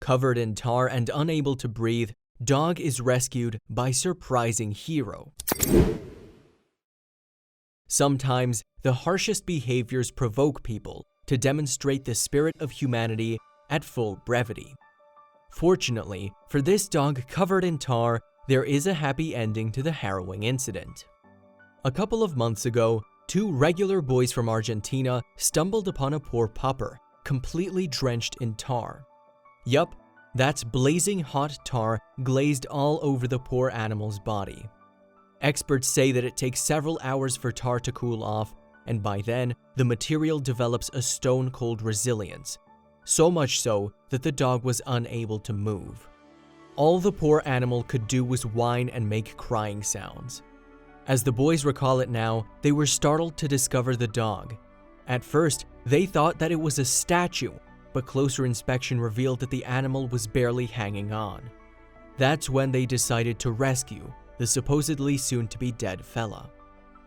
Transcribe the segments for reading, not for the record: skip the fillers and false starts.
Covered in tar and unable to breathe, dog is rescued by surprising hero. Sometimes, the harshest behaviors provoke people to demonstrate the spirit of humanity at full brevity. Fortunately, for this dog covered in tar, there is a happy ending to the harrowing incident. A couple of months ago, two regular boys from Argentina stumbled upon a poor pupper, completely drenched in tar. Yup, that's blazing hot tar glazed all over the poor animal's body. Experts say that it takes several hours for tar to cool off, and by then, the material develops a stone-cold resilience, so much so that the dog was unable to move. All the poor animal could do was whine and make crying sounds. As the boys recall it now, they were startled to discover the dog. At first, they thought that it was a statue, but closer inspection revealed that the animal was barely hanging on. That's when they decided to rescue the supposedly soon-to-be dead fella.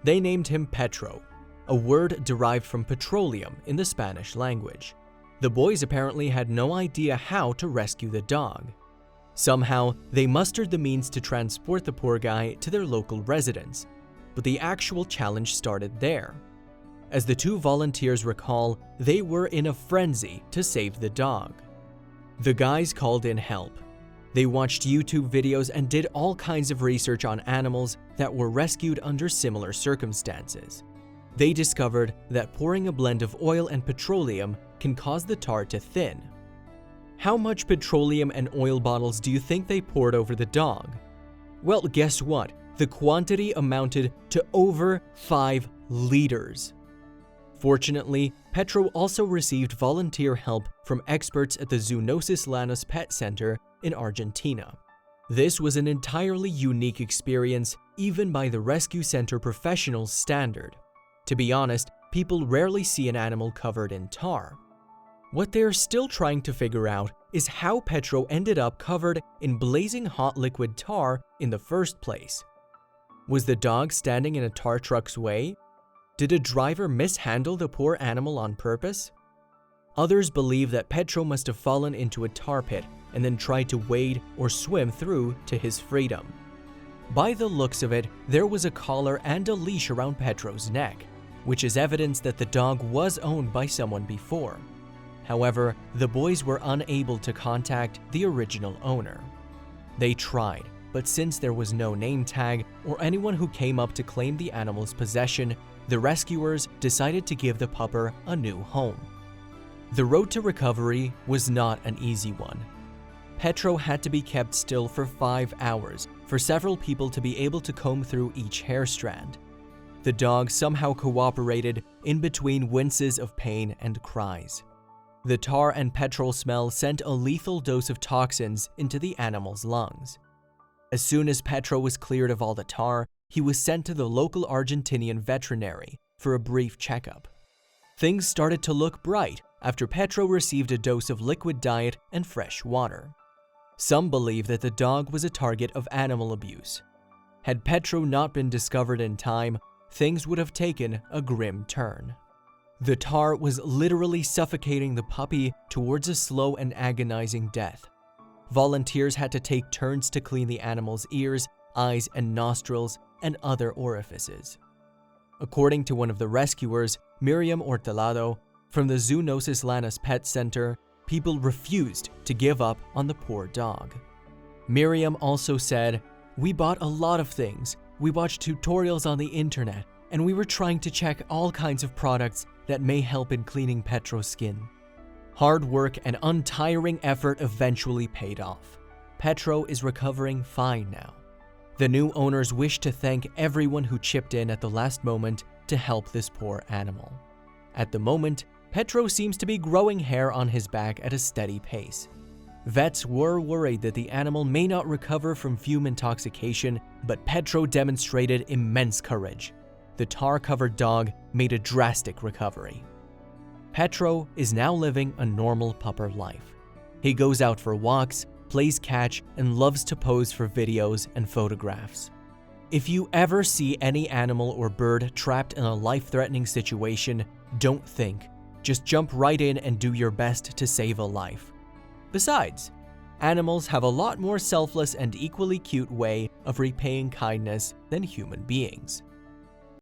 They named him Petro, a word derived from petroleum in the Spanish language. The boys apparently had no idea how to rescue the dog. Somehow, they mustered the means to transport the poor guy to their local residence, but the actual challenge started there. As the two volunteers recall, they were in a frenzy to save the dog. The guys called in help. They watched YouTube videos and did all kinds of research on animals that were rescued under similar circumstances. They discovered that pouring a blend of oil and petroleum can cause the tar to thin. How much petroleum and oil bottles do you think they poured over the dog? Well, guess what? The quantity amounted to over 5 liters. Fortunately, Petro also received volunteer help from experts at the Zoonosis Lanus Pet Center in Argentina. This was an entirely unique experience, even by the rescue center professionals' standard. To be honest, people rarely see an animal covered in tar. What they're still trying to figure out is how Petro ended up covered in blazing hot liquid tar in the first place. Was the dog standing in a tar truck's way? Did a driver mishandle the poor animal on purpose? Others believe that Petro must have fallen into a tar pit and then tried to wade or swim through to his freedom. By the looks of it, there was a collar and a leash around Petro's neck, which is evidence that the dog was owned by someone before. However, the boys were unable to contact the original owner. They tried, but since there was no name tag or anyone who came up to claim the animal's possession, the rescuers decided to give the pupper a new home. The road to recovery was not an easy one. Petro had to be kept still for 5 hours for several people to be able to comb through each hair strand. The dog somehow cooperated in between winces of pain and cries. The tar and petrol smell sent a lethal dose of toxins into the animal's lungs. As soon as Petro was cleared of all the tar, he was sent to the local Argentinian veterinary for a brief checkup. Things started to look bright after Petro received a dose of liquid diet and fresh water. Some believe that the dog was a target of animal abuse. Had Petro not been discovered in time, things would have taken a grim turn. The tar was literally suffocating the puppy towards a slow and agonizing death. Volunteers had to take turns to clean the animal's ears, eyes, and nostrils, and other orifices. According to one of the rescuers, Miriam Hortelado, from the Zoonosis Lanus Pet Center, people refused to give up on the poor dog. Miriam also said, "We bought a lot of things. We watched tutorials on the internet, and we were trying to check all kinds of products that may help in cleaning Petro's skin." Hard work and untiring effort eventually paid off. Petro is recovering fine now. The new owners wish to thank everyone who chipped in at the last moment to help this poor animal. At the moment, Petro seems to be growing hair on his back at a steady pace. Vets were worried that the animal may not recover from fume intoxication, but Petro demonstrated immense courage. The tar-covered dog made a drastic recovery. Petro is now living a normal pupper life. He goes out for walks, plays catch, and loves to pose for videos and photographs. If you ever see any animal or bird trapped in a life-threatening situation, don't think. Just jump right in and do your best to save a life. Besides, animals have a lot more selfless and equally cute way of repaying kindness than human beings.